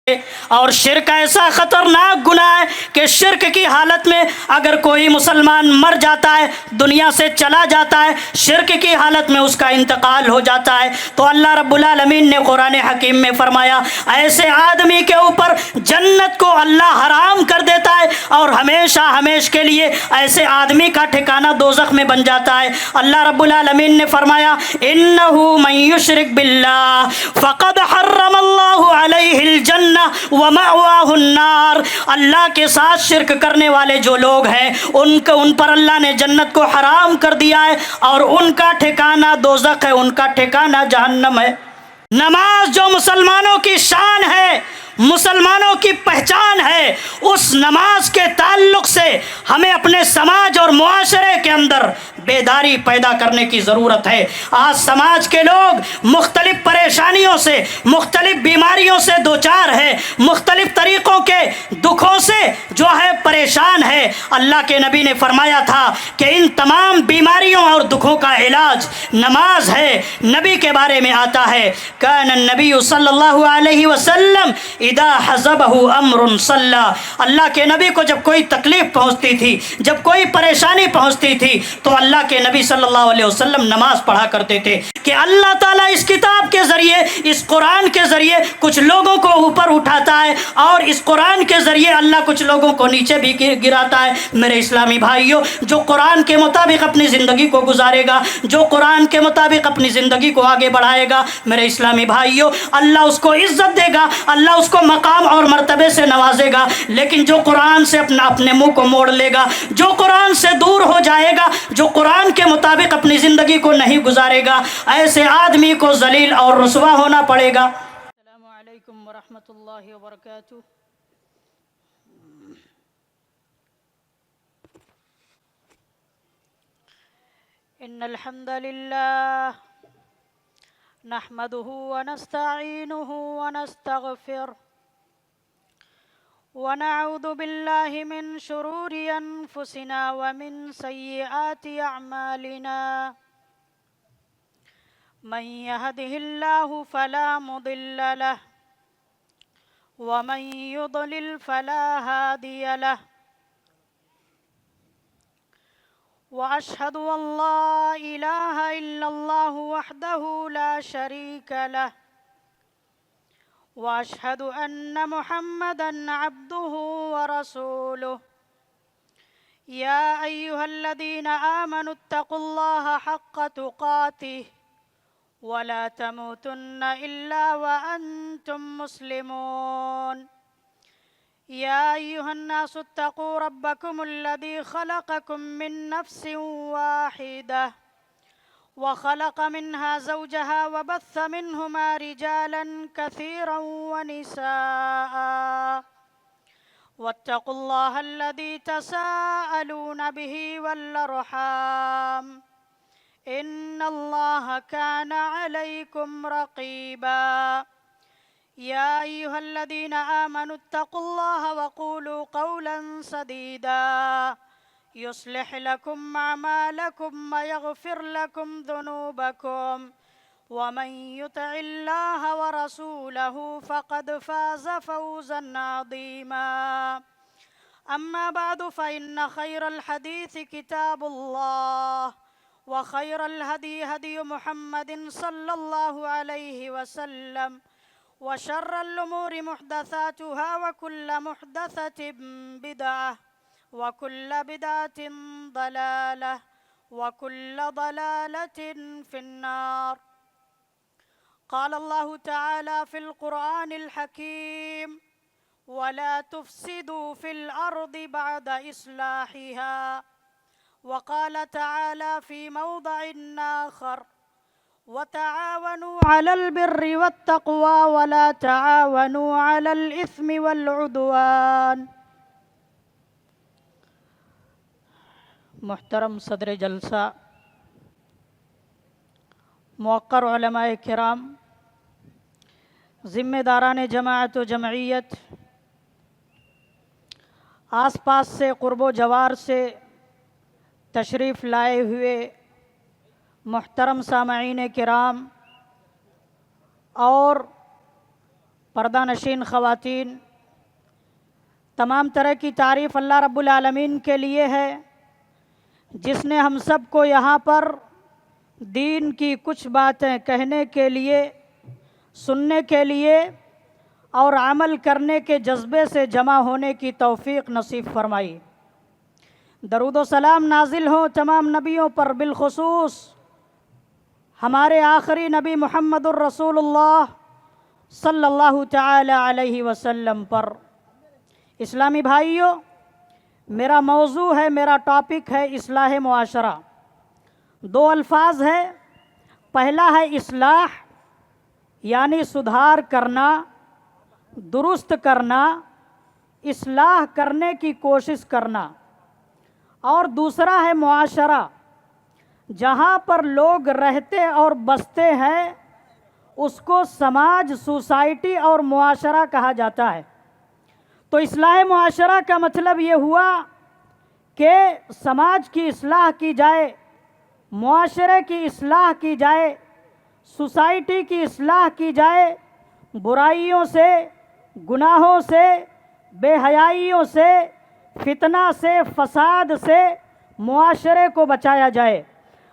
اور شرک ایسا خطرناک گناہ ہے کہ شرک کی حالت میں اگر کوئی مسلمان مر جاتا ہے، دنیا سے چلا جاتا ہے، شرک کی حالت میں اس کا انتقال ہو جاتا ہے، تو اللہ رب العالمین نے قرآن حکیم میں فرمایا ایسے آدمی کے اوپر جنت کو اللہ حرام کر دیتا ہے اور ہمیشہ ہمیش کے لیے ایسے آدمی کا ٹھکانہ دوزخ میں بن جاتا ہے۔ اللہ رب العالمین نے فرمایا انہ من یشرک باللہ فقد حرم اللہ علیہ الجنہ ومأواہ النار، اللہ کے ساتھ شرک کرنے والے جو لوگ ہیں ان پر اللہ نے جنت کو حرام کر دیا ہے اور ان کا ٹھکانہ دوزخ ہے، ان کا ٹھکانہ جہنم ہے۔ نماز جو مسلمانوں کی شان ہے، مسلمانوں کی پہچان ہے، اس نماز کے تعلق سے ہمیں اپنے سماج اور معاشرے کے اندر بیداری پیدا کرنے کی ضرورت ہے۔ آج سماج کے لوگ مختلف پریشانیوں سے، مختلف بیماریوں سے دوچار ہے، مختلف طریقوں کے دکھوں سے جو ہے پریشان ہے۔ اللہ کے نبی نے فرمایا تھا کہ ان تمام بیماریوں اور دکھوں کا علاج نماز ہے۔ نبی کے بارے میں آتا ہے کان النبی صلی اللہ علیہ وسلم اذا حزبہ امر صلی، اللہ کے نبی کو جب کوئی تکلیف پہنچتی تھی، جب کوئی پریشانی پہنچتی تھی تو اللہ کے نبی صلی اللہ علیہ وسلم نماز پڑھا کرتے تھے کہ اللہ تعالیٰ اس کتاب کے ذریعے، اس قرآن کے ذریعے کچھ لوگوں کو اوپر اٹھاتا ہے اور اس قرآن کے ذریعے اللہ کچھ لوگوں کو نیچے بھی گراتا ہے۔ میرے اسلامی بھائیوں، جو قرآن کے مطابق اپنی زندگی کو گزارے گا، جو قرآن کے مطابق اپنی زندگی کو آگے بڑھائے گا، میرے اسلامی بھائیوں، اللہ اس کو عزت دے گا، اللہ اس کو مقام اور مرتبے سے نوازے گا۔ لیکن جو قرآن سے اپنے منہ کو موڑ لے گا، جو قرآن سے دور ہو جائے گا، جو قرآن کے مطابق اپنی زندگی کو نہیں گزارے گا، ایسے آدمی کو ذلیل اور رسوا ہونا پڑے گا۔ السلام علیکم ورحمۃ اللہ وبرکاتہ۔ ان الحمد للہ نحمده ونستعینه ونستغفره ونعوذ باللہ من شرور انفسنا ومن سیئات اعمالنا، من يهده الله فلا مضل له ومن يضلل فلا هادي له، وأشهد أن لا إله إلا الله وحده لا شريك له، وأشهد أن محمدًا عبده ورسوله، يا أيها الذين آمنوا اتقوا الله حق تقاته ولا تموتن إلا وأنتم مسلمون، يا أيها الناس اتقوا ربكم الذي خلقكم من نفس واحدة وخلق منها زوجها وبث منهما رجالا كثيرا ونساء، واتقوا الله الذي تساءلون به والأرحام إن الله كان عليكم رقيبا، يا أيها الذين آمنوا اتقوا الله وقولوا قولا سديدا يصلح لكم أعمالكم ويغفر لكم ذنوبكم، ومن يطع الله ورسوله فقد فاز فوزا عظيما، أما بعد فإن خير الحديث كتاب الله، وخير الهدي هدي محمد صلى الله عليه وسلم، وشر الأمور محدثاتها وكل محدثة بدعة وكل بدعة ضلالة وكل ضلالة في النار۔ قال الله تعالى في القرآن الحكيم ولا تفسدوا في الأرض بعد إصلاحها، وقال تعالى في موضع آخر وتعاونوا على البر والتقوى ولا تعاونوا على الإثم والعدوان۔ محترم صدر جلسہ، موقر علماء کرام، ذمہ داران جماعت و جمعیت، آس پاس سے قرب و جوار سے تشریف لائے ہوئے محترم سامعین کرام اور پردہ نشین خواتین، تمام طرح کی تعریف اللہ رب العالمین کے لیے ہے جس نے ہم سب کو یہاں پر دین کی کچھ باتیں کہنے کے لیے، سننے کے لیے اور عمل کرنے کے جذبے سے جمع ہونے کی توفیق نصیب فرمائی۔ درود و سلام نازل ہوں تمام نبیوں پر، بالخصوص ہمارے آخری نبی محمد الرسول اللہ صلی اللہ تعالی علیہ وسلم پر۔ اسلامی بھائیوں، میرا موضوع ہے، میرا ٹاپک ہے اصلاح معاشرہ۔ دو الفاظ ہے، پہلا ہے اصلاح یعنی سدھار کرنا، درست کرنا، اصلاح کرنے کی کوشش کرنا، اور دوسرا ہے معاشرہ، جہاں پر لوگ رہتے اور بستے ہیں اس کو سماج، سوسائٹی اور معاشرہ کہا جاتا ہے۔ تو اصلاح معاشرہ کا مطلب یہ ہوا کہ سماج کی اصلاح کی جائے، معاشرے کی اصلاح کی جائے، سوسائٹی کی اصلاح کی جائے، برائیوں سے، گناہوں سے، بے حیائیوں سے، فتنہ سے، فساد سے معاشرے کو بچایا جائے۔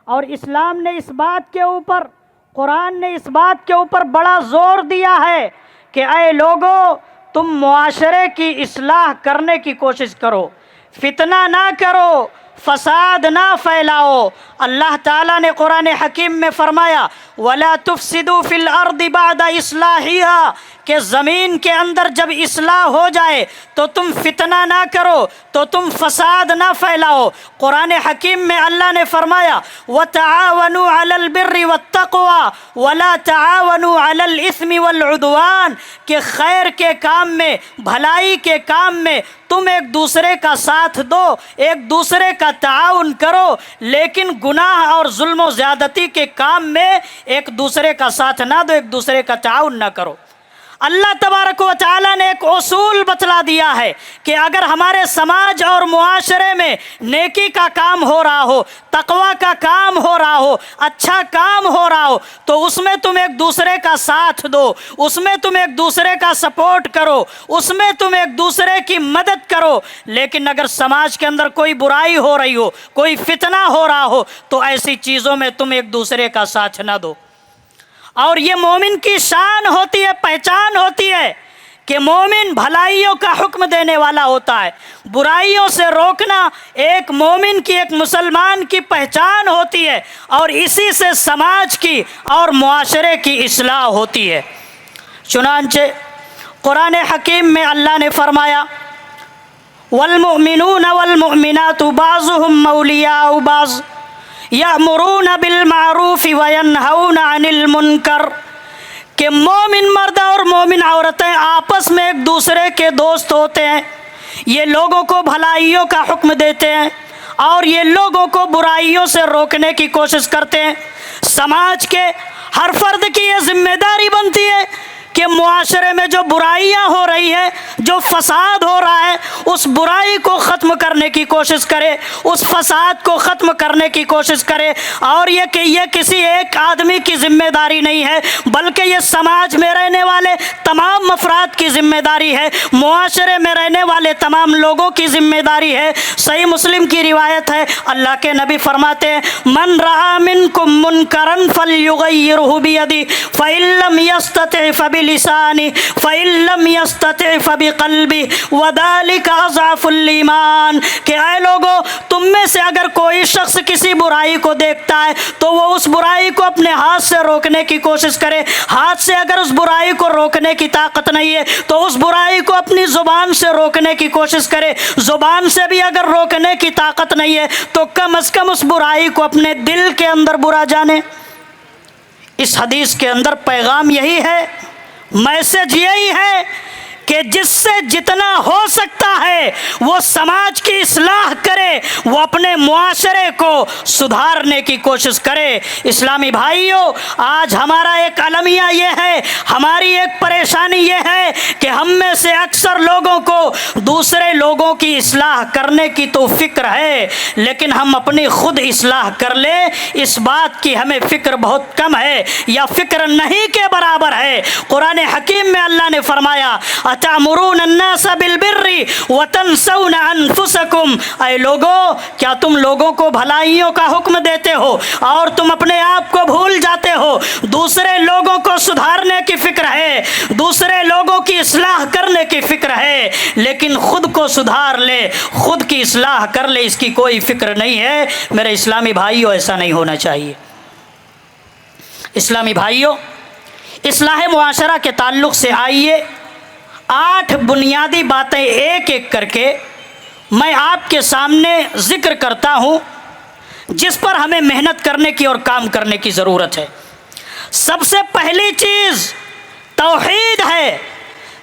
اور اسلام نے اس بات کے اوپر، قرآن نے اس بات کے اوپر بڑا زور دیا ہے کہ اے لوگو، تم معاشرے کی اصلاح کرنے کی کوشش کرو، فتنہ نہ کرو، فساد نہ پھیلاؤ۔ اللہ تعالیٰ نے قرآن حکیم میں فرمایا وَلَا تُفْسِدُوا فِي الْأَرْضِ بَعْدَ إِصْلَاحِهَا، کہ زمین کے اندر جب اصلاح ہو جائے تو تم فتنہ نہ کرو، تو تم فساد نہ پھیلاؤ۔ قرآن حکیم میں اللہ نے فرمایا وَتَعَاوَنُوا عَلَى الْبِرِّ وَالتَّقْوَى وَلَا تَعَاوَنُوا عَلَى الْإِثْمِ وَالْعُدْوَانِ، کہ خیر کے کام میں، بھلائی کے کام میں تم ایک دوسرے کا ساتھ دو، ایک دوسرے کا تعاون کرو، لیکن گناہ اور ظلم و زیادتی کے کام میں ایک دوسرے کا ساتھ نہ دو، ایک دوسرے کا تعاون نہ کرو۔ اللہ تبارک و تعالیٰ نے ایک اصول بتلا دیا ہے کہ اگر ہمارے سماج اور معاشرے میں نیکی کا کام ہو رہا ہو، تقوی کا کام ہو رہا ہو، اچھا کام ہو رہا ہو، تو اس میں تم ایک دوسرے کا ساتھ دو، اس میں تم ایک دوسرے کا سپورٹ کرو، اس میں تم ایک دوسرے کی مدد کرو۔ لیکن اگر سماج کے اندر کوئی برائی ہو رہی ہو، کوئی فتنہ ہو رہا ہو، تو ایسی چیزوں میں تم ایک دوسرے کا ساتھ نہ دو۔ اور یہ مومن کی شان ہوتی ہے، پہچان ہوتی ہے کہ مومن بھلائیوں کا حکم دینے والا ہوتا ہے، برائیوں سے روکنا ایک مومن کی، ایک مسلمان کی پہچان ہوتی ہے، اور اسی سے سماج کی اور معاشرے کی اصلاح ہوتی ہے۔ چنانچہ قرآن حکیم میں اللہ نے فرمایا والمؤمنون والمؤمنات بعضهم اولیاء بعض یأمرون بالمعروف وینہون عن المنکر، کہ مومن مرد اور مومن عورتیں آپس میں ایک دوسرے کے دوست ہوتے ہیں، یہ لوگوں کو بھلائیوں کا حکم دیتے ہیں اور یہ لوگوں کو برائیوں سے روکنے کی کوشش کرتے ہیں۔ سماج کے ہر فرد کی یہ ذمہ داری بنتی ہے کہ معاشرے میں جو برائیاں ہو رہی ہیں، جو فساد ہو رہا ہے، اس برائی کو ختم کرنے کی کوشش کرے، اس فساد کو ختم کرنے کی کوشش کرے۔ اور یہ کہ یہ کسی ایک آدمی کی ذمہ داری نہیں ہے، بلکہ یہ سماج میں رہنے والے تمام افراد کی ذمہ داری ہے، معاشرے میں رہنے والے تمام لوگوں کی ذمہ داری ہے۔ صحیح مسلم کی روایت ہے، اللہ کے نبی فرماتے ہیں من رأى منکم منکرا فلیغیرہ بیدہ فإن لم یستطع فبلسانہ فإن لم یستطع فبقلبہ وذلک اضعف الایمان، کہ اے لوگو، تم میں سے اگر کوئی شخص کسی برائی کو دیکھتا ہے تو وہ اس برائی کو اپنے ہاتھ سے روکنے کی کوشش کرے، ہاتھ سے اگر اس برائی کو روکنے کی طاقت نہیں ہے تو اس برائی کو اپنی زبان سے روکنے کی کوشش کرے، زبان سے بھی اگر روکنے کی طاقت نہیں ہے تو کم از کم اس برائی کو اپنے دل کے اندر برا جانے۔ اس حدیث کے اندر پیغام یہی ہے، میسج یہی ہے کہ کہ جس سے جتنا ہو سکتا ہے وہ سماج کی اصلاح کرے، وہ اپنے معاشرے کو سدھارنے کی کوشش کرے۔ اسلامی بھائیوں، آج ہمارا ایک المیہ یہ ہے، ہماری ایک پریشانی یہ ہے کہ ہم میں سے اکثر لوگوں کو دوسرے لوگوں کی اصلاح کرنے کی تو فکر ہے، لیکن ہم اپنی خود اصلاح کر لیں اس بات کی ہمیں فکر بہت کم ہے، یا فکر نہیں کے برابر ہے۔ قرآن حکیم میں اللہ نے فرمایا اتامرون الناس بالبر وتنسون انفسکم، اے لوگو کیا تم لوگوں کو بھلائیوں کا حکم دیتے ہو اور تم اپنے آپ کو بھول جاتے ہو؟ دوسرے لوگوں کو سدھارنے کی فکر ہے، دوسرے لوگوں کی اصلاح کرنے کی فکر ہے، لیکن خود کو سدھار لے، خود کی اصلاح کر لے، اس کی کوئی فکر نہیں ہے۔ میرے اسلامی بھائیوں، ایسا نہیں ہونا چاہیے۔ اسلامی بھائیوں، اصلاح معاشرہ کے تعلق سے آئیے 8 بنیادی باتیں ایک ایک کر کے میں آپ کے سامنے ذکر کرتا ہوں، جس پر ہمیں محنت کرنے کی اور کام کرنے کی ضرورت ہے۔ سب سے پہلی چیز توحید ہے،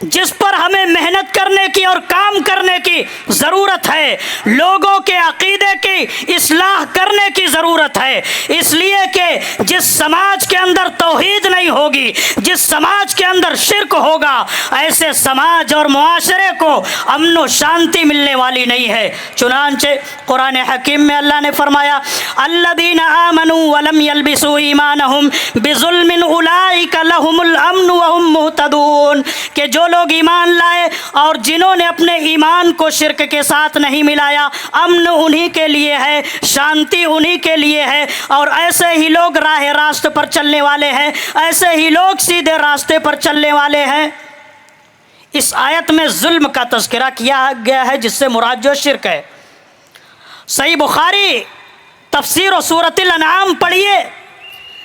جس پر ہمیں محنت کرنے کی اور کام کرنے کی ضرورت ہے۔ لوگوں کے عقیدے کی اصلاح کرنے کی ضرورت ہے، اس لیے کہ جس سماج کے اندر توحید نہیں ہوگی، جس سماج کے اندر شرک ہوگا، ایسے سماج اور معاشرے کو امن و شانتی ملنے والی نہیں ہے۔ چنانچہ قرآن حکیم میں اللہ نے فرمایا الذین آمنوا ولم یلبسوا ایمانہم بظلم اولئک لہم الامن وہم مہتدون، کہ جو لوگ ایمان لائے اور جنہوں نے اپنے ایمان کو شرک کے ساتھ نہیں ملایا، امن انہی کے لیے ہے، شانتی انہی کے لیے ہے، اور ایسے ہی لوگ راہ راست پر چلنے والے ہیں، ایسے ہی لوگ سیدھے راستے پر چلنے والے ہیں۔ اس آیت میں ظلم کا تذکرہ کیا گیا ہے، جس سے مراد جو شرک ہے۔ صحیح بخاری تفسیر و سورۃ الانعام پڑھیے،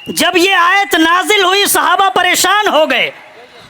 جب یہ آیت نازل ہوئی صحابہ پریشان ہو گئے۔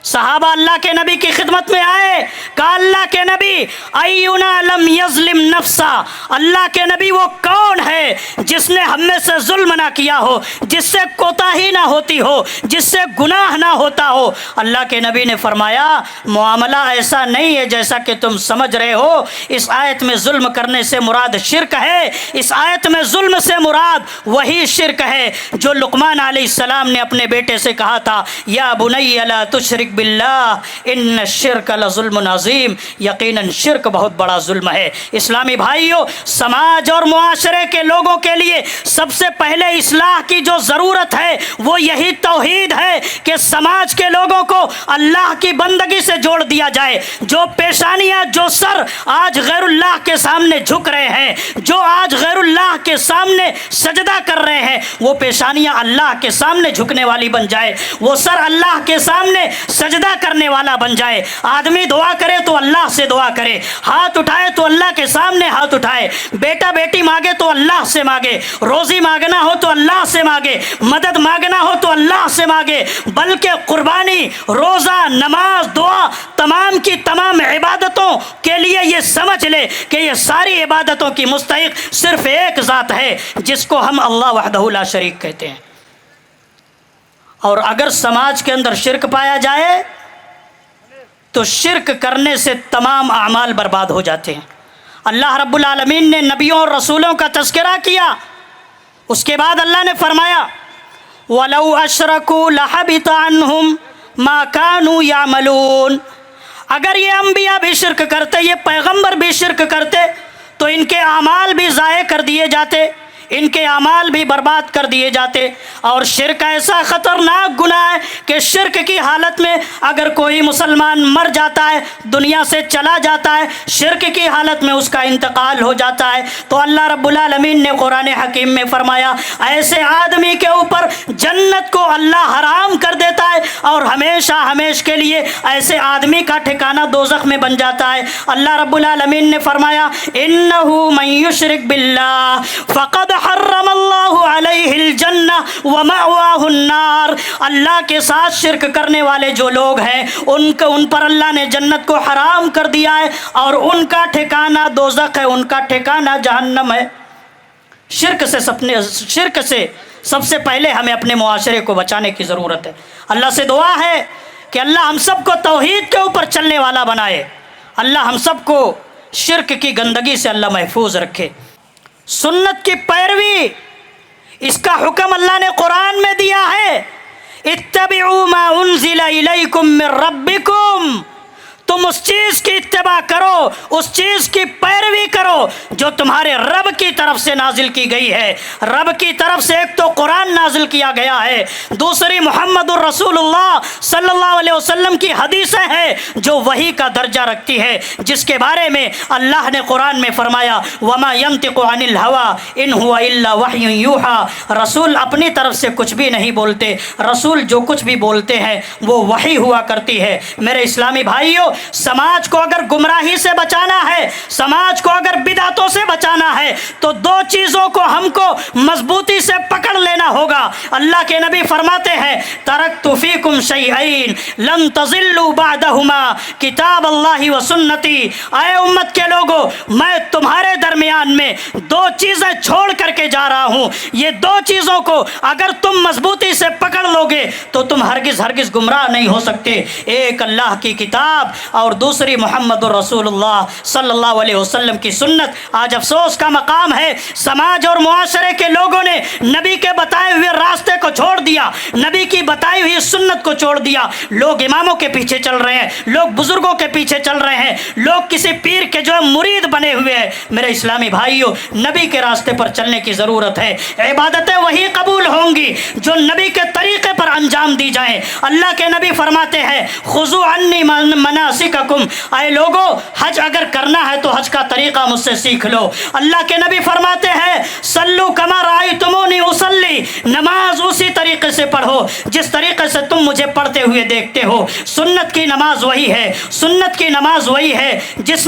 صحابہ اللہ کے نبی کی خدمت میں آئے، کہا اللہ کے نبی اینا لم یظلم نفسا، اللہ کے نبی وہ کون ہے جس نے ہم میں سے ظلم نہ کیا ہو، جس سے کوتاہی نہ ہوتی ہو، جس سے گناہ نہ ہوتا ہو؟ اللہ کے نبی نے فرمایا معاملہ ایسا نہیں ہے جیسا کہ تم سمجھ رہے ہو۔ اس آیت میں ظلم کرنے سے مراد شرک ہے، اس آیت میں ظلم سے مراد وہی شرک ہے جو لقمان علیہ السلام نے اپنے بیٹے سے کہا تھا یا بنی لا تشرک باللہ ان الشرک لظلم عظیم، یقیناً شرک بہت بڑا ظلم ہے۔ اسلامی بھائیوں، سماج اور معاشرے کے لوگوں کے لیے سب سے پہلے اصلاح کی جو ضرورت ہے وہ یہی توحید ہے کہ سماج کے لوگوں کو اللہ کی بندگی سے جوڑ دیا جائے۔ جو پیشانیاں، جو سر آج غیر اللہ کے سامنے جھک رہے ہیں، جو آج غیر اللہ کے سامنے سجدہ کر رہے ہیں، وہ پیشانیاں اللہ کے سامنے جھکنے والی بن جائے، وہ سر اللہ کے سامنے سجدہ کرنے والا بن جائے۔ آدمی دعا کرے تو اللہ سے دعا کرے، ہاتھ اٹھائے تو اللہ کے سامنے ہاتھ اٹھائے، بیٹا بیٹی مانگے تو اللہ سے مانگے، روزی مانگنا ہو تو اللہ سے مانگے، مدد مانگنا ہو تو اللہ سے مانگے، بلکہ قربانی، روزہ، نماز، دعا، تمام کی تمام عبادتوں کے لیے یہ سمجھ لے کہ یہ ساری عبادتوں کی مستحق صرف ایک ذات ہے جس کو ہم اللہ وحدہ لا شریک کہتے ہیں۔ اور اگر سماج کے اندر شرک پایا جائے تو شرک کرنے سے تمام اعمال برباد ہو جاتے ہیں۔ اللہ رب العالمین نے نبیوں اور رسولوں کا تذکرہ کیا، اس کے بعد اللہ نے فرمایا وَلَوْ أَشْرَكُوا لَحَبِطَ عَنْهُمْ مَا كَانُوا يَعْمَلُونَ، اگر یہ انبیاء بھی شرک کرتے، یہ پیغمبر بھی شرک کرتے تو ان کے اعمال بھی ضائع کر دیے جاتے، ان کے اعمال بھی برباد کر دیے جاتے۔ اور شرک ایسا خطرناک گناہ ہے کہ شرک کی حالت میں اگر کوئی مسلمان مر جاتا ہے، دنیا سے چلا جاتا ہے، شرک کی حالت میں اس کا انتقال ہو جاتا ہے، تو اللہ رب العالمین نے قرآن حکیم میں فرمایا ایسے آدمی کے اوپر جنت کو اللہ حرام کر دیتا ہے اور ہمیشہ ہمیش کے لیے ایسے آدمی کا ٹھکانہ دوزخ میں بن جاتا ہے۔ اللہ رب العالمین نے فرمایا انہ من یشرک باللہ فقد حرم اللہ علیہ الجنہ ومأواہ النار، اللہ کے ساتھ شرک کرنے والے جو لوگ ہیں ان پر اللہ نے جنت کو حرام کر دیا ہے اور ان کا ٹھکانہ دوزخ ہے، ان کا ٹھکانہ جہنم ہے۔ شرک سے سب سے پہلے ہمیں اپنے معاشرے کو بچانے کی ضرورت ہے۔ اللہ سے دعا ہے کہ اللہ ہم سب کو توحید کے اوپر چلنے والا بنائے، اللہ ہم سب کو شرک کی گندگی سے اللہ محفوظ رکھے۔ سنت کی پیروی، اس کا حکم اللہ نے قرآن میں دیا ہے، اتبعوا ما انزل الیکم من ربکم، تم اس چیز کی اتباع کرو، اس چیز کی پیروی کرو جو تمہارے رب کی طرف سے نازل کی گئی ہے۔ رب کی طرف سے ایک تو قرآن نازل کیا گیا ہے، دوسری محمد الرسول اللہ صلی اللہ علیہ وسلم کی حدیثیں ہیں جو وحی کا درجہ رکھتی ہے، جس کے بارے میں اللہ نے قرآن میں فرمایا وما ينطق عن الهوى ان هو الا وحی یوحى، رسول اپنی طرف سے کچھ بھی نہیں بولتے، رسول جو کچھ بھی بولتے ہیں وہ وحی ہوا کرتی ہے۔ میرے اسلامی بھائیوں، سماج کو اگر گمراہی سے بچانا ہے، سماج کو اگر بدعتوں سے بچانا ہے تو دو چیزوں کو ہم کو مضبوطی سے پکڑ لینا ہوگا۔ اللہ کے نبی فرماتے ہیں ترکت فیکم شیئین لن تضلوا بعدہما کتاب اللہ و سنتی، اے امت کے لوگوں میں تمہارے درمیان میں دو چیزیں چھوڑ کر کے جا رہا ہوں، یہ دو چیزوں کو اگر تم مضبوطی سے پکڑ لو گے تو تم ہرگز گمراہ نہیں ہو سکتے، ایک اللہ کی کتاب اور دوسری محمد الرسول اللہ صلی اللہ علیہ وسلم کی سنت۔ آج افسوس کا مقام ہے سماج اور معاشرے کے لوگوں نے نبی کے بتائے ہوئے راستے کو چھوڑ دیا، نبی کی بتائی ہوئی سنت کو چھوڑ دیا، لوگ اماموں کے پیچھے چل رہے ہیں، لوگ بزرگوں کے پیچھے چل رہے ہیں، لوگ کسی پیر کے جو مرید بنے ہوئے ہیں۔ میرے اسلامی بھائیوں، نبی کے راستے پر چلنے کی ضرورت ہے، عبادتیں وہی قبول ہوں گی جو نبی کے طریقے پر انجام دی جائیں۔ اللہ کے نبی فرماتے ہیں خذوا عنی مناسککم، اے لوگو حج اگر کرنا ہے تو حج کا طریقہ مجھ سے سیکھ لو۔ اللہ کے نبی فرماتے ہیں صلو کما رأیتمونی اصلی، نماز اسی طریقے سے پڑھو جس طریقے سے تم مجھے پڑھتے ہوئے دیکھتے ہو۔ سنت کی نماز وہی ہے، سنت کی نماز وہی ہے جس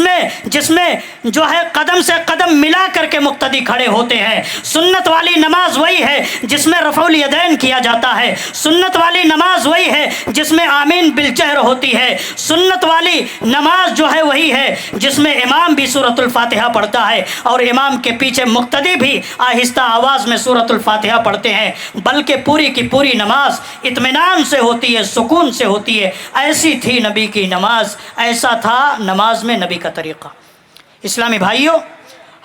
میں جو ہے قدم سے قدم ملا کر کے مقتدی کھڑے ہوتے ہیں۔ سنت والی نماز وہی ہے جس میں رفع الیدین کیا جاتا ہے، سنت والی نماز وہی ہے جس میں آمین بالجہر ہوتی ہے، سنت والی نماز جو ہے وہی ہے جس میں امام بھی سورۃ الفاتحہ پڑھتا ہے اور امام کے پیچھے مقتدی بھی آہستہ آواز میں سورۃ الفاتحہ پڑھتے ہیں، بلکہ پوری کی پوری نماز اطمینان سے ہوتی ہے، سکون سے ہوتی ہے۔ ایسی تھی نبی کی نماز، ایسا تھا نماز میں نبی کا طریقہ۔ اسلامی بھائیوں،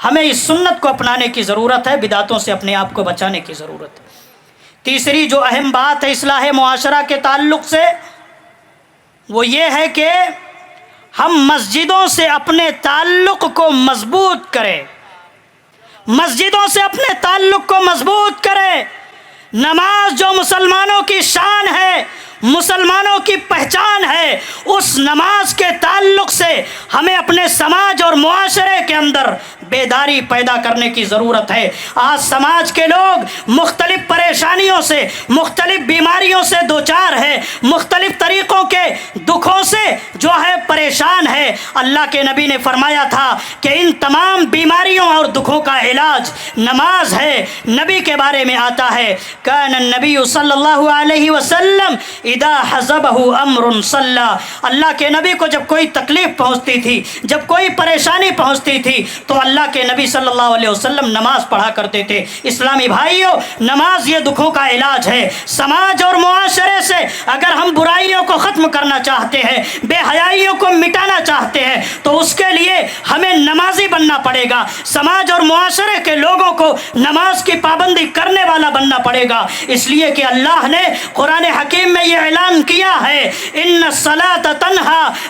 ہمیں اس سنت کو اپنانے کی ضرورت ہے، بدعتوں سے اپنے آپ کو بچانے کی ضرورت ہے۔ تیسری جو اہم بات ہے اصلاح معاشرہ کے تعلق سے وہ یہ ہے کہ ہم مسجدوں سے اپنے تعلق کو مضبوط کریں، مسجدوں سے اپنے تعلق کو مضبوط کریں۔ نماز جو مسلمانوں کی شان ہے، مسلمانوں کی پہچان ہے، اس نماز کے تعلق سے ہمیں اپنے سماج اور معاشرے کے اندر بیداری پیدا کرنے کی ضرورت ہے۔ آج سماج کے لوگ مختلف پریشانیوں سے، مختلف بیماریوں سے دوچار ہے، مختلف طریقوں کے دکھوں سے جو ہے پریشان ہے۔ اللہ کے نبی نے فرمایا تھا کہ ان تمام بیماریوں اور دکھوں کا علاج نماز ہے۔ نبی کے بارے میں آتا ہے کان النبی صلی اللہ علیہ وسلم اذا حزبہ امر صلی، اللہ کے نبی کو جب کوئی تکلیف پہنچتی تھی، جب کوئی پریشانی پہنچتی تھی تو اللہ کے نبی صلی اللہ علیہ وسلم نماز پڑھا کرتے تھے۔ اسلامی بھائیوں، نماز یہ دکھوں کا علاج ہے۔ سماج اور معاشرے سے اگر ہم برائیوں کو ختم کرنا چاہتے ہیں، بے حیائیوں کو مٹانا چاہتے ہیں تو اس کے لیے ہمیں نمازی بننا پڑے گا، سماج اور معاشرے کے لوگوں کو نماز کی پابندی کرنے والا بننا پڑے گا، اس لیے کہ اللہ نے قرآن حکیم میں یہ اعلان کیا ہے ان الصلاۃ تنہی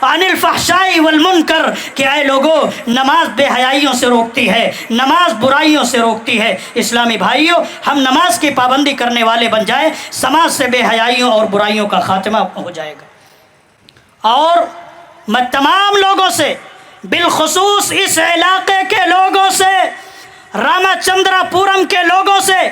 عن الفحشاء والمنکر، کہ اے لوگوں نماز بے حیائیوں سے روکتی ہے، نماز برائیوں سے روکتی ہے۔ اسلامی بھائیوں، ہم نماز کی پابندی کرنے والے بن جائیں، سماج سے بے حیائیوں اور برائیوں کا خاتمہ ہو جائے گا۔ اور میں تمام لوگوں سے، بالخصوص اس علاقے کے لوگوں سے، راما چندرا پورم کے لوگوں سے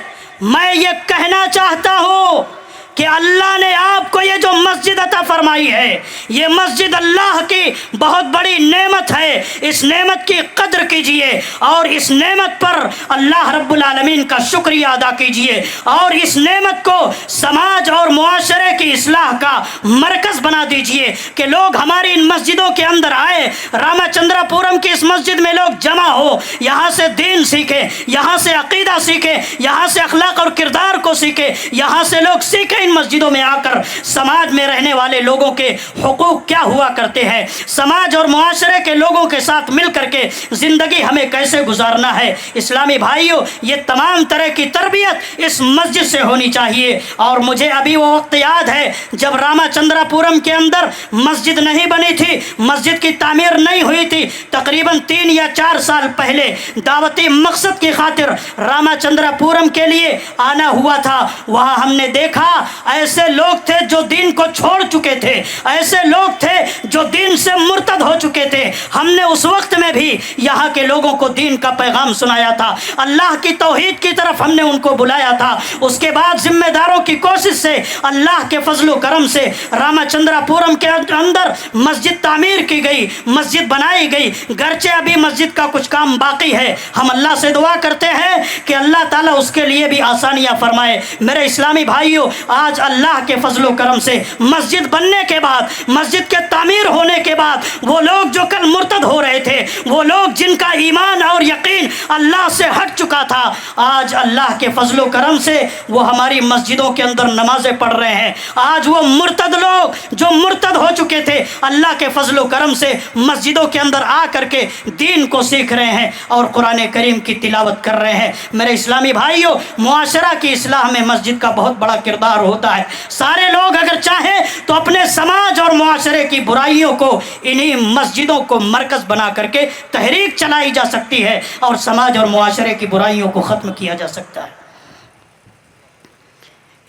میں یہ کہنا چاہتا ہوں کہ اللہ نے آپ کو یہ جو مسجد عطا فرمائی ہے، یہ مسجد اللہ کی بہت بڑی نعمت ہے، اس نعمت کی قدر کیجئے اور اس نعمت پر اللہ رب العالمین کا شکریہ ادا کیجئے اور اس نعمت کو سماج اور معاشرے کی اصلاح کا مرکز بنا دیجئے کہ لوگ ہماری ان مسجدوں کے اندر آئے، راما چندرا پورم کی اس مسجد میں لوگ جمع ہو، یہاں سے دین سیکھیں، یہاں سے عقیدہ سیکھیں، یہاں سے اخلاق اور کردار کو سیکھیں، یہاں سے لوگ سیکھیں ان مسجدوں میں آ کر سماج میں رہنے والے لوگوں کے حقوق کیا ہوا کرتے ہیں، سماج اور معاشرے کے لوگوں کے ساتھ مل کر کے زندگی ہمیں کیسے گزارنا ہے۔ اسلامی بھائیوں، یہ تمام طرح کی تربیت اس مسجد سے ہونی چاہیے۔ اور مجھے ابھی وہ وقت یاد ہے جب راما چندرا پورم کے اندر مسجد نہیں بنی تھی، مسجد کی تعمیر نہیں ہوئی تھی، تقریباً 3 یا 4 سال پہلے دعوتی مقصد کی خاطر راما چندرا پورم کے لیے آنا ہوا تھا۔ وہاں ہم نے دیکھا ایسے لوگ تھے جو دین کو چھوڑ چکے تھے، ایسے لوگ تھے جو دین سے مرتد ہو چکے تھے۔ ہم نے اس وقت میں بھی یہاں کے لوگوں کو دین کا پیغام سنایا تھا، اللہ کی توحید کی طرف ہم نے ان کو بلایا تھا۔ اس کے بعد ذمہ داروں کی کوشش سے اللہ کے فضل و کرم سے راما چندرا پورم کے اندر مسجد تعمیر کی گئی، مسجد بنائی گئی، گرچہ ابھی مسجد کا کچھ کام باقی ہے۔ ہم اللہ سے دعا کرتے ہیں کہ اللہ تعالیٰ اس کے لیے بھی آسانیاں فرمائے۔ میرے اسلامی بھائیوں، آج اللہ کے فضل و کرم سے مسجد بننے کے بعد، مسجد کے تعمیر ہونے کے بعد، وہ لوگ جو کل مرتد ہو رہے تھے، وہ لوگ جن کا ایمان اور یقین اللہ سے ہٹ چکا تھا، آج اللہ کے فضل و کرم سے وہ ہماری مسجدوں کے اندر نمازیں پڑھ رہے ہیں۔ آج وہ مرتد لوگ جو مرتد ہو چکے تھے، اللہ کے فضل و کرم سے مسجدوں کے اندر آ کر کے دین کو سیکھ رہے ہیں اور قرآن کریم کی تلاوت کر رہے ہیں۔ میرے اسلامی بھائیوں، معاشرہ کی اصلاح میں مسجد کا بہت بڑا کردار ہوتا ہے۔ سارے لوگ اگر چاہیں تو اپنے سماج اور معاشرے کی برائیوں کو انہی مسجدوں کو مرکز بنا کر کے تحریک چلائی جا سکتی ہے اور سماج اور معاشرے کی برائیوں کو ختم کیا جا سکتا ہے۔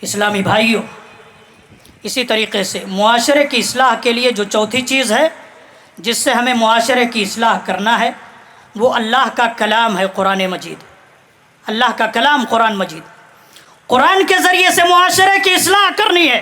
اسلامی بھائیوں، اسی طریقے سے معاشرے کی اصلاح کے لیے جو چوتھی چیز ہے جس سے ہمیں معاشرے کی اصلاح کرنا ہے، وہ اللہ کا کلام ہے، قرآن مجید۔ اللہ کا کلام قرآن مجید، قرآن کے ذریعے سے معاشرے کی اصلاح کرنی ہے،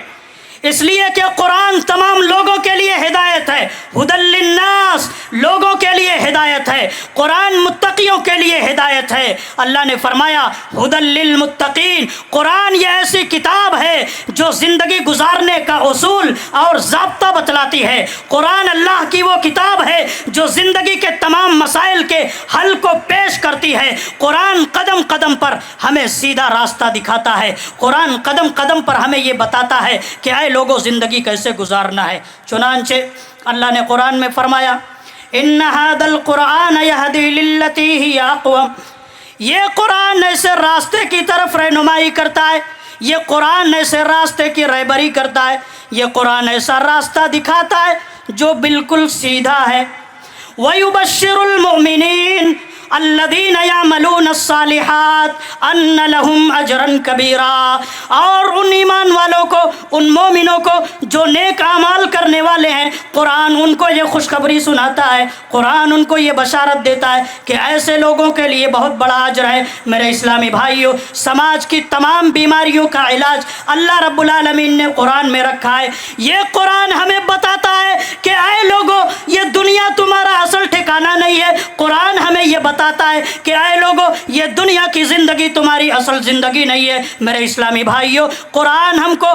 اس لیے کہ قرآن تمام لوگوں کے لیے ہدایت ہے، ھدی للناس، لوگوں کے لیے ہدایت ہے۔ قرآن متقیوں کے لیے ہدایت ہے۔ اللہ نے فرمایا ھدی للمتقین، قرآن یہ ایسی کتاب ہے جو زندگی گزارنے کا اصول اور ضابطہ بتلاتی ہے۔ قرآن اللہ کی وہ کتاب ہے جو زندگی کے تمام مسائل کے حل کو پیش کرتی ہے۔ قرآن قدم قدم پر ہمیں سیدھا راستہ دکھاتا ہے۔ قرآن قدم قدم پر ہمیں یہ بتاتا ہے کہ اے لوگوں زندگی کیسے گزارنا ہے۔ چنانچہ اللہ نے قرآن میں فرمایا ان ھذا القرآن یہدی للتی ہی اقوم، یہ قرآن ایسے راستے کی طرف رہنمائی کرتا ہے، یہ قرآن ایسے راستے کی رہبری کرتا ہے، یہ قرآن ایسا راستہ دکھاتا ہے جو بالکل سیدھا ہے۔ وَيُبَشِّرُ الْمُؤْمِنِينَ الذین یعملون الصالحات ان لهم اجرا کبیرا، اور ان ایمان والوں کو، ان مومنوں کو جو نیک اعمال کرنے والے ہیں، قرآن ان کو یہ خوشخبری سناتا ہے، قرآن ان کو یہ بشارت دیتا ہے کہ ایسے لوگوں کے لیے بہت بڑا اجر ہے۔ میرے اسلامی بھائیوں، سماج کی تمام بیماریوں کا علاج اللہ رب العالمین نے قرآن میں رکھا ہے۔ یہ قرآن ہمیں بتاتا ہے کہ اے لوگوں یہ دنیا تمہارا اصل ٹھکانہ نہیں ہے۔ قرآن ہمیں یہ بتاتا ہے کہ اے لوگوں یہ دنیا کی زندگی تمہاری اصل زندگی نہیں ہے۔ میرے اسلامی بھائیوں، قرآن ہم کو،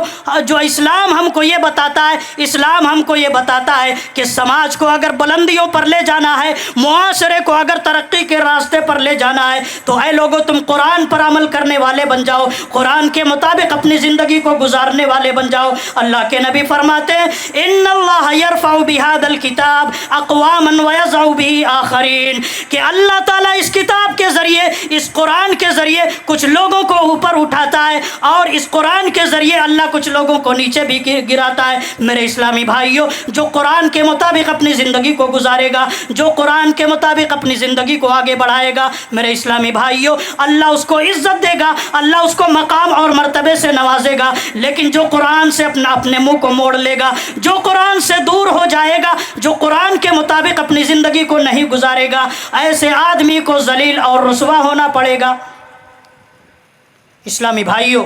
جو اسلام ہم کو یہ بتاتا ہے، اسلام ہم کو یہ بتاتا ہے کہ سماج کو اگر بلندیوں پر لے جانا ہے، معاشرے کو اگر ترقی کے راستے پر لے جانا ہے، تو اے لوگوں تم قرآن پر عمل کرنے والے بن جاؤ، قرآن کے مطابق اپنی زندگی کو گزارنے والے بن جاؤ۔ اللہ کے نبی فرماتے ہیں ان اللہ یرفع بہذا الکتاب اقواما ویضع به آخرین، کہ اللہ تعالیٰ اس کتاب کے ذریعے، اس قرآن کے ذریعے کچھ لوگوں کو اوپر اٹھاتا ہے اور اس قرآن کے ذریعے اللہ کچھ لوگوں کو نیچے بھی گراتا ہے۔ میرے اسلامی بھائیوں، جو قرآن کے مطابق اپنی زندگی کو گزارے گا، جو قرآن کے مطابق اپنی زندگی کو آگے بڑھائے گا، میرے اسلامی بھائیوں، اللہ اس کو عزت دے گا، اللہ اس کو مقام اور مرتبے سے نوازے گا۔ لیکن جو قرآن سے اپنے منہ کو موڑ لے گا، جو قرآن سے دور ہو جائے گا، جو قرآن کے مطابق اپنی زندگی کو نہیں گزارے گا، ایسے آدمی کو ذلیل اور رسوا ہونا پڑے گا۔ اسلامی بھائیوں،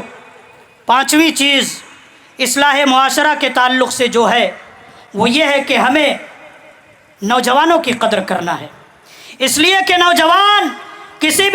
پانچویں چیز اصلاح معاشرہ کے تعلق سے جو ہے وہ یہ ہے کہ ہمیں نوجوانوں کی قدر کرنا ہے، اس لیے کہ نوجوان کسی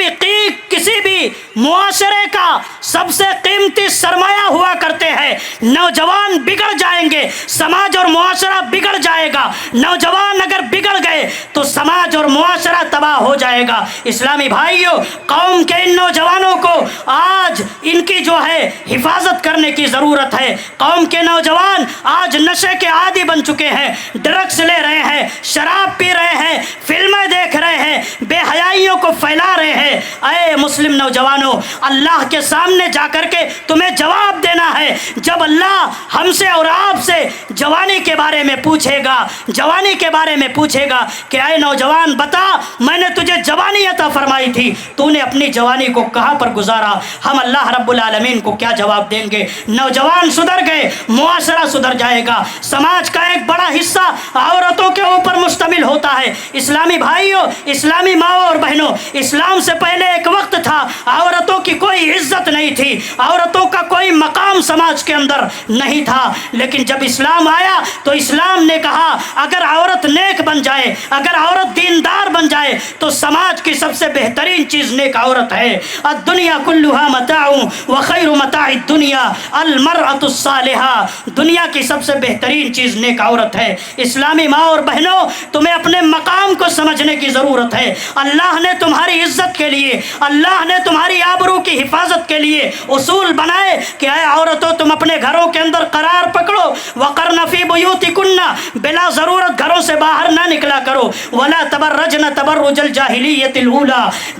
بھی معاشرے کا سب سے قیمتی سرمایہ ہوا کرتے ہیں۔ نوجوان بگڑ جائیں گے، سماج اور معاشرہ بگڑ جائے گا۔ نوجوان اگر بگڑ گئے تو سماج اور معاشرہ تباہ ہو جائے گا۔ اسلامی بھائیوں، قوم کے ان نوجوانوں کو آج ان کی جو ہے حفاظت کرنے کی ضرورت ہے۔ قوم کے نوجوان آج نشے کے عادی بن چکے ہیں، ڈرگس لے رہے ہیں، شراب پی رہے ہیں، فلمیں دیکھ رہے ہیں، بے حیائیوں کو پھیلا رہے ہیں۔ اے مسلم نوجوانوں، اللہ کے سامنے جا کر کے تمہیں جواب دینا ہے۔ جب اللہ ہم سے اور آپ سے جوانی کے بارے میں پوچھے گا، جوانی کے بارے میں پوچھے گا کہ اے نوجوان بتا، میں نے تجھے جوانی عطا فرمائی تھی، تو نے اپنی جوانی کو کہاں پر گزارا؟ ہم اللہ رب العالمین کو کیا جواب دیں گے؟ نوجوان سدھر گئے، معاشرہ سدھر جائے گا۔ سماج کا ایک بڑا حصہ عورتوں کے اوپر مشتمل ہوتا ہے۔ اسلامی بھائیوں، اسلامی ماں اور بہنوں، اسلام سے پہلے ایک وقت تھا عورتوں کی کوئی عزت نہیں تھی، عورتوں کا کوئی مقام سماج کے اندر نہیں تھا، لیکن جب اسلام آیا تو اسلام نے کہا اگر عورت نیک بن جائے، اگر عورت دیندار بن جائے تو سماج کی سب سے بہترین چیز نیک عورت ہے۔ الدنیا کلھا متاع وخیر متاع الدنیا المرأة الصالحہ، دنیا کی سب سے بہترین چیز نیک عورت ہے۔ اسلامی ماں اور بہنوں، تمہیں اپنے مقام کو سمجھنے کی ضرورت ہے۔ اللہ نے تمہاری عزت کے لیے، اللہ نے تمہاری آبرو کی حفاظت کے لیے اصول بنائے کہ اے عورتوں، تم اپنے گھروں کے اندر قرار پکڑو، وقرن فی بیوتکن، بلا ضرورت گھروں سے باہر نہ نکلا کرو، ولا تبرجن تبرج الجاہلیت الاولی،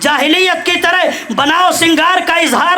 جاہلیت کی طرح بناؤ سنگار کا اظہار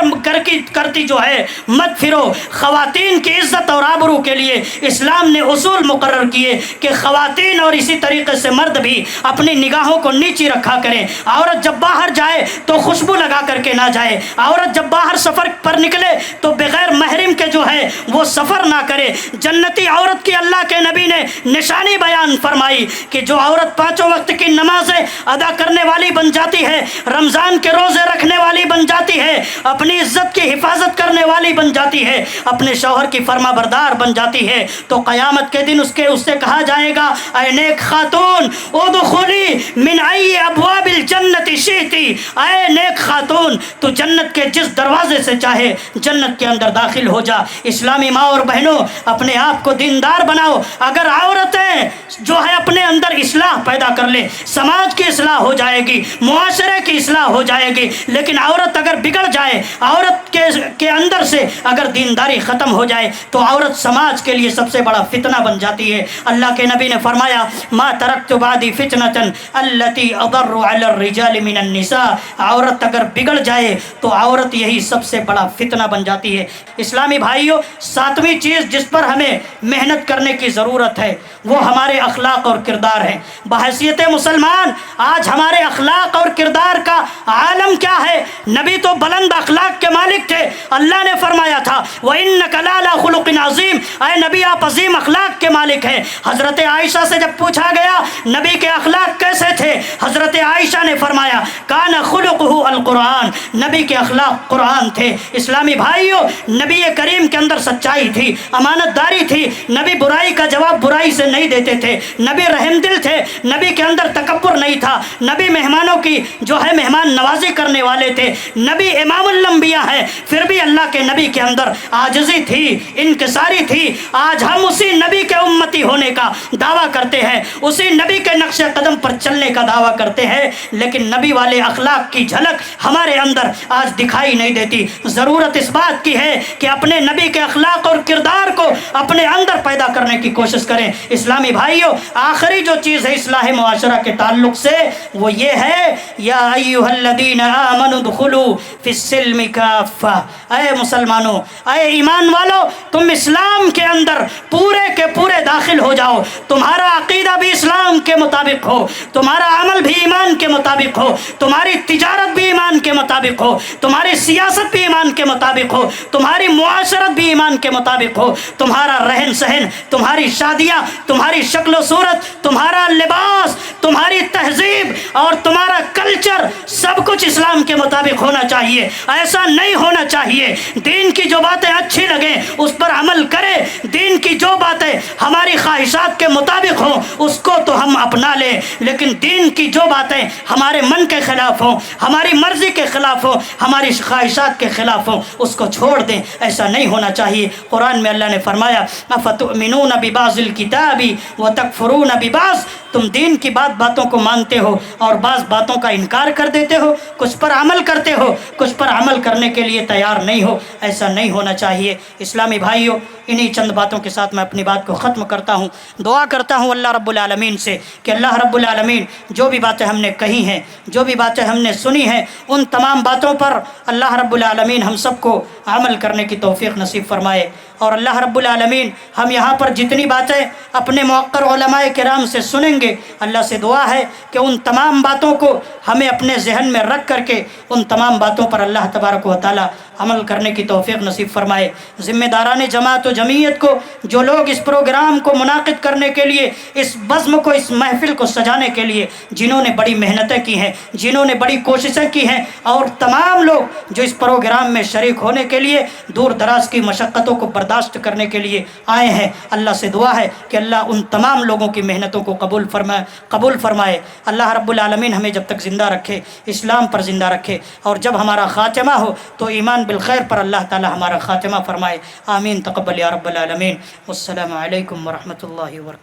کرتی جو ہے مت پھرو۔ خواتین کی عزت اور آبرو کے لیے اسلام نے اصول مقرر کیے کہ خواتین اور اسی طریقے سے مرد بھی اپنی نگاہوں کو نیچی رکھا کریں۔ عورت جب باہر جائے تو خوشبو لگا کر کے نہ جائے، عورت جب باہر سفر پر نکلے تو بغیر محرم کے جو ہے وہ سفر نہ کرے۔ جنتی عورت کی اللہ کے نبی نے نشانی بیان فرمائی کہ جو عورت پانچوں وقت کی نمازیں ادا کرنے والی بن جاتی ہے، رمضان کے روزے رکھنے والی بن جاتی ہے، اپنی عزت کی حفاظت کرنے والی بن جاتی ہے، اپنے شوہر کی فرما بردار بن جاتی ہے، تو قیامت کے دن اس سے کہا جائے گا اے نیک خاتون ادخلی من ای ابواب الجنت شئتی، اے نیک خاتون تو جنت کے جس دروازے سے چاہے جنت کے اندر داخل ہو جا۔ اسلامی ماں اور بہنوں، اپنے آپ کو دیندار بناؤ۔ اگر عورتیں جو ہے اپنے اندر اصلاح پیدا کر لیں، سماج کی اصلاح ہو جائے گی، معاشرے کی اصلاح ہو جائے گی، لیکن عورت اگر بگڑ جائے، عورت کے اندر سے اگر دینداری ختم ہو جائے تو عورت سماج کے لیے سب سے بڑا فتنہ بن جاتی ہے۔ اللہ کے نبی نے فرمایا ما ترکت بعدی فتنة التي اضر علی الرجال من النساء، عورت اگر بگڑ جائے تو عورت یہی سب سے بڑا فتنہ بن جاتی ہے۔ اسلامی بھائیوں، ساتویں چیز جس پر ہمیں محنت کرنے کی ضرورت ہے وہ ہمارے اخلاق اور کردار ہیں۔ بحیثیت مسلمان آج ہمارے اخلاق اور کردار کا عالم کیا ہے؟ نبی تو بلند اخلاق کے مالک تھے، اللہ نے فرمایا تھا وَإِنَّكَ لَعَلَىٰ خُلُقٍ عَظِيمٍ، اے نبی آپ عظیم اخلاق کے مالک ہیں۔ حضرت عائشہ سے جب پوچھا گیا نبی کے اخلاق کیسے تھے، حضرت عائشہ نے فرمایا کان خلقہ القرآن، نبی کے اخلاق قرآن تھے۔ اسلامی بھائیوں، نبی کریم کے اندر سچائی تھی، امانت داری تھی، نبی برائی کا جواب برائی سے نہیں دیتے تھے، نبی رحم دل تھے، نبی کے اندر تکبر نہیں تھا، نبی مہمانوں کی جو ہے مہمان نوازی کرنے والے تھے، نبی امام الانبیاء ہے، پھر بھی اللہ کے نبی کے اندر عاجزی تھی، انکساری تھی۔ آج ہم اسی نبی کے امتی ہونے کا دعویٰ کرتے ہیں، اسی نبی کے نقش قدم پر چلنے کا دعویٰ کرتے ہیں، لیکن نبی والے اخلاق کی جھلک ہمارے اندر آج دکھائی نہیں دیتی۔ ضرورت اس بات کی ہے کہ اپنے نبی کے اخلاق اور کردار کو اپنے اندر پیدا کرنے کی کوشش کریں۔ اسلامی بھائیوں، آخری جو چیز ہے اصلاح معاشرہ کے تعلق سے وہ یہ ہے یا ایھا الذین آمنوا ادخلوا فی السلم کافہ، اے مسلمانوں، اے ایمان والو، تم اسلام کے اندر پورے کے پورے داخل ہو جاؤ۔ تمہارا عقیدہ بھی اسلام کے مطابق ہو، تمہارا عمل بھی ایمان کے مطابق ہو، تمہاری تجارت بھی ایمان کے مطابق ہو، تمہاری سیاست بھی ایمان کے مطابق ہو، تمہاری معاشرت بھی ایمان کے مطابق ہو، تمہارا رہن سہن، تمہاری شادیاں، تمہاری شکل و صورت، تمہارا لباس لباس، تمہاری تہذیب اور تمہارا کلچر سب کچھ اسلام کے مطابق ہونا چاہیے، ایسا نہیں ہونا چاہیے۔ دین کی جو باتیں اچھی لگیں اس پر عمل کرے، دین کی جو باتیں ہماری خواہشات کے مطابق ہوں اس کو تو ہم اپنا لیں، لیکن دین کی جو باتیں ہمارے من کے خلاف ہوں، ہماری مرضی کے خلاف ہوں، ہماری خواہشات کے خلاف ہوں، اس کو چھوڑ دیں۔ ایسا نہیں ہونا چاہیے۔ قرآن میں اللہ نے فرمایا افتؤمنون ببعض الکتاب وتکفرون ببعض، تم دین کی باتوں کو مانتے ہو اور بعض باتوں کا انکار کر دیتے ہو، کچھ پر عمل کرتے ہو، کچھ پر عمل کرنے کے لیے تیار نہیں ہو۔ ایسا نہیں ہونا چاہیے۔ اسلامی بھائیوں، انہی چند باتوں کے ساتھ میں اپنی بات کو ختم کرتا ہوں۔ دعا کرتا ہوں اللہ رب العالمین سے کہ اللہ رب العالمین جو بھی باتیں ہم نے کہی ہیں، جو بھی باتیں ہم نے سنی ہیں، ان تمام باتوں پر اللہ رب العالمین ہم سب کو عمل کرنے کی توفیق نصیب فرمائے۔ اور اللہ رب العالمین ہم یہاں پر جتنی باتیں اپنے موقر علماء کرام سے سنیں گے، اللہ سے دعا ہے کہ ان تمام باتوں کو ہمیں اپنے ذہن میں رکھ کر کے ان تمام باتوں پر اللہ تبارک و تعالی عمل کرنے کی توفیق نصیب فرمائے۔ ذمہ داران جماعت و جمعیت کو، جو لوگ اس پروگرام کو منعقد کرنے کے لیے، اس بزم کو، اس محفل کو سجانے کے لیے جنہوں نے بڑی محنتیں کی ہیں، جنہوں نے بڑی کوششیں کی ہیں، اور تمام لوگ جو اس پروگرام میں شریک ہونے کے لیے دور دراز کی مشقتوں کو برداشت کرنے کے لیے آئے ہیں، اللہ سے دعا ہے کہ اللہ ان تمام لوگوں کی محنتوں کو قبول فرمائے۔ اللہ رب العالمین ہمیں جب تک زندہ رکھے، اسلام پر زندہ رکھے، اور جب ہمارا خاتمہ ہو تو ایمان بالخیر پر اللہ تعالی ہمارا خاتمہ فرمائے۔ آمین، تقبل یا رب العالمین۔ والسلام علیکم ورحمۃ اللہ وبرکاتہ۔